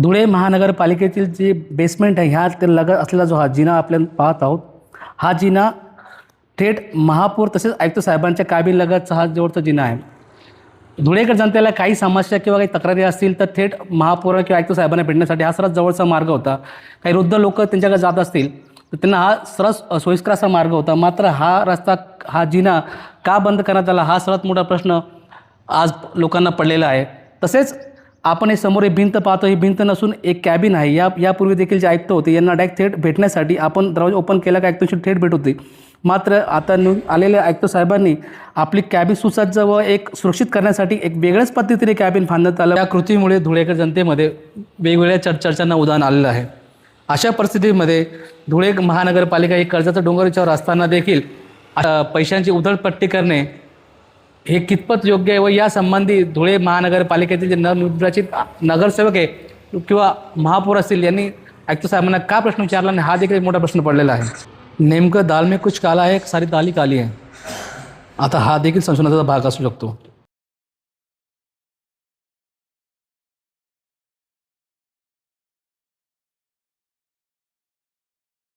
धुळे महानगरपालिकेतील जी बेसमेंट आहे ह्या ते लगत असलेला जो हा जिना आपण पाहत आहोत, हा जिना थेट महापौर तसेच आयुक्त साहेबांच्या कॅबिनलगतचा हा जवळचा जिना आहे. धुळेकर जनतेला काही समस्या किंवा काही तक्रारी असतील तर थेट महापौर किंवा आयुक्त साहेबांना भेटण्यासाठी हा सर्वात जवळचा मार्ग होता. काही वृद्ध लोक त्यांच्याकडे जात असतील तर त्यांना हा सर्वात सोयीस्कर असा मार्ग होता. मात्र हा रस्ता, हा जिना का बंद करण्यात आला, हा सर्वात मोठा प्रश्न आज लोकांना पडलेला आहे. तसेच आपण हे समोर एक भिंत पाहतो, ही भिंत नसून एक कॅबिन आहे. यापूर्वी देखील जे आयुक्त होते यांना डायरेक्ट थेट भेटण्यासाठी आपण दरवाजा ओपन केला का आयुक्तांशी थेट भेट होती. मात्र आता आलेल्या आयुक्त साहेबांनी आपली कॅबिन सुसज्ज व एक सुरक्षित करण्यासाठी एक वेगळ्याच पद्धतीने कॅबिन बांधण्यात आलं. या कृतीमुळे धुळेकर जनतेमध्ये वेगवेगळ्या चर्चांना उधाण आलेलं आहे. अशा परिस्थितीमध्ये धुळे महानगरपालिका ही कर्जाचा डोंगराच्यावर असताना देखील पैशांची उधळपट्टी करणे हे कितपत योग्य आहे व या संबंधी धुळे महानगरपालिकेतील जे नवनिर्वाचित नगरसेवक आहे किंवा महापौर असतील यांनी आयुक्त साहेबांना का प्रश्न विचारला नाही, हा देखील एक मोठा प्रश्न पडलेला आहे. नेमकं दाल में कुछ काला आहे, सारी दाल ही काली आहे. आता हा देखील संशोधनाचा भाग असू शकतो.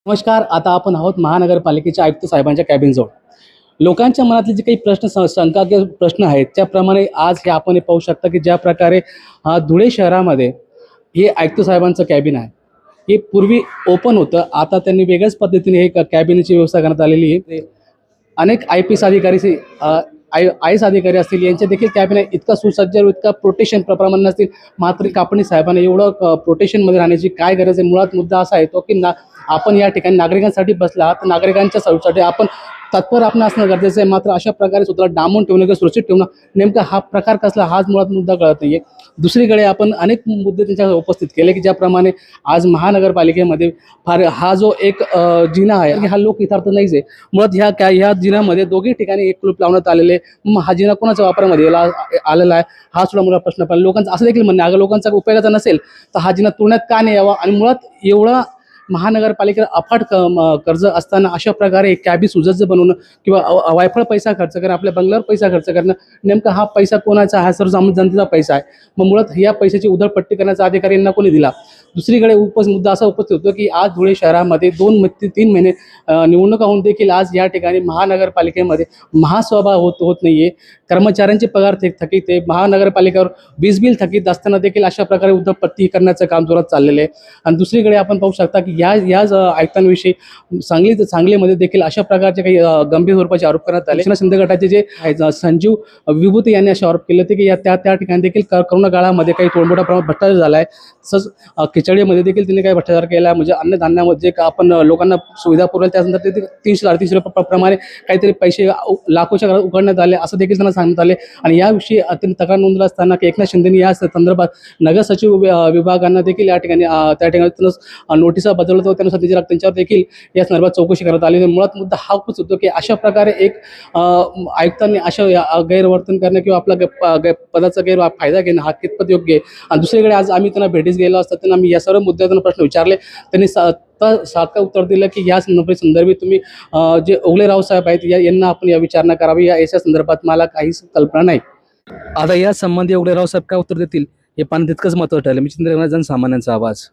नमस्कार, आता आपण आहोत महानगरपालिकेच्या आयुक्त साहेबांच्या कॅबिनजवळ. लोकांच्या मनातले जे काही प्रश्न, शंका किंवा प्रश्न आहेत त्याप्रमाणे आज हे आपण पाहू शकता की ज्या प्रकारे धुळे शहरामध्ये हे आयुक्त साहेबांचं कॅबिन आहे. हे पूर्वी ओपन होतं, आता त्यांनी वेगळ्याच पद्धतीने हे कॅबिनची व्यवस्था करण्यात आलेली आहे. अनेक IPS अधिकारी, IAS अधिकारी असतील, यांचे देखील कॅबिनेट इतका सुसज्ज, इतका प्रोटेक्शन प्रमाण नसतील. मात्र कापणी साहेबांना एवढं प्रोटेक्शनमध्ये राहण्याची काय गरज आहे? मुळात मुद्दा असा येतो की आपण या ठिकाणी नागरिकांसाठी बसला तर नागरिकांच्या सर्व्हिससाठी आपण तत्पर आपण असणं गरजेचं आहे. मात्र अशा प्रकारे स्वतःला डांबून ठेवणं किंवा सुरक्षित ठेवणं, नेमका हा प्रकार कसला, हाच मुळात मुद्दा कळत नाही आहे. दुसरीकडे आपण अनेक मुद्दे त्यांच्या उपस्थित केले की ज्याप्रमाणे आज महानगरपालिकेमध्ये हा जो एक जिना आहे हा लोक यथार्थ नाहीच आहे. मुळात ह्या जिन्यामध्ये दोघी ठिकाणी एक कुलूप लावण्यात आलेले. मग हा जिना कोणाच्या वापरामध्ये आलेला आहे, हा सुद्धा मोठा प्रश्न पडला. लोकांचं असं देखील म्हणणं आहे, अगर लोकांचा उपयोगाचा नसेल तर हा जिना तोडण्यात का नाही यावा. आणि मुळात एवढा महानगरपालिकेला अफाट कर्ज असताना अशा प्रकारे कॅबिन सुसज्ज बनवणं किंवा वायफळ पैसा खर्च करणं, आपल्या बंगल्यावर पैसा खर्च करणं, नेमका हा पैसा कोणाचा? हा सर्वसामान्य जनतेचा पैसा आहे. मग मुळात या पैशाची उधळपट्टी करण्याचा अधिकार यांना कोणी दिला? दुसरीकडे मुद्दा असा उपस्थित होतो की आज धुळे शहरामध्ये 2 ते 3 महिने निवडणुका होऊन देखील आज या ठिकाणी महानगरपालिकेमध्ये महासभा होत नाही आहे. कर्मचाऱ्यांचे पगार थकीत आहे. महानगरपालिकेवर वीज बिल थकीत असताना देखील अशा प्रकारे उधळपट्टी करण्याचं काम जोरात चाललेलं आहे. आणि दुसरीकडे आपण पाहू शकता की याच आयुक्तांविषयी सांगलीमध्ये देखील अशा प्रकारचे काही गंभीर स्वरूपाचे आरोप करण्यात आले. शिंदे गटाचे जे संजीव विभूती यांनी असे आरोप केले होते की त्या ठिकाणी देखील करोना काळामध्ये काही मोठ्या प्रमाणात भ्रष्टाचार झाला आहे. तसंच खिचडीमध्ये देखील त्यांनी काही भ्रष्टाचार केला. म्हणजे अन्नधान्यामध्ये आपण लोकांना सुविधा पुरवल्या त्यानंतर ते 300-350 प्रमाणे काहीतरी पैसे लाखोच्या घरात उघडण्यात आले असं देखील त्यांना सांगण्यात आले. आणि याविषयी अत्यंत तक्रार नोंदवली असताना की एकनाथ शिंदेनी या संदर्भात नगर सचिव विभागांना देखील त्या ठिकाणी नोटिसा बजावल्या. त्यानुसार त्यांच्यावर देखील या संदर्भात चौकशी करण्यात आली. मुळात मुद्दा हा खूप होतो की अशा प्रकारे एक आयुक्तांनी अशा गैरवर्तन करणं किंवा आपला पदाचा गैरफायदा घेणं हा कितपत योग्य आहे. आणि दुसरीकडे आज आम्ही त्यांना भेटीस गेलो असता त्यांना आम्ही या सर्व मुद्द्यातून प्रश्न विचारले. त्यांनी सारखं उत्तर दिलं की या संदर्भात तुम्ही जे ओगले रावसाहेब आहेत यांना आपण या विचारणा करावी. याच्या संदर्भात मला काहीच कल्पना नाही. आता या संबंधी ओगले रावसाहेब काय उत्तर देतील हे पाहणं तितकंच महत्त्वाचं ठरलं. मी जनसामान्यांचा आवाज.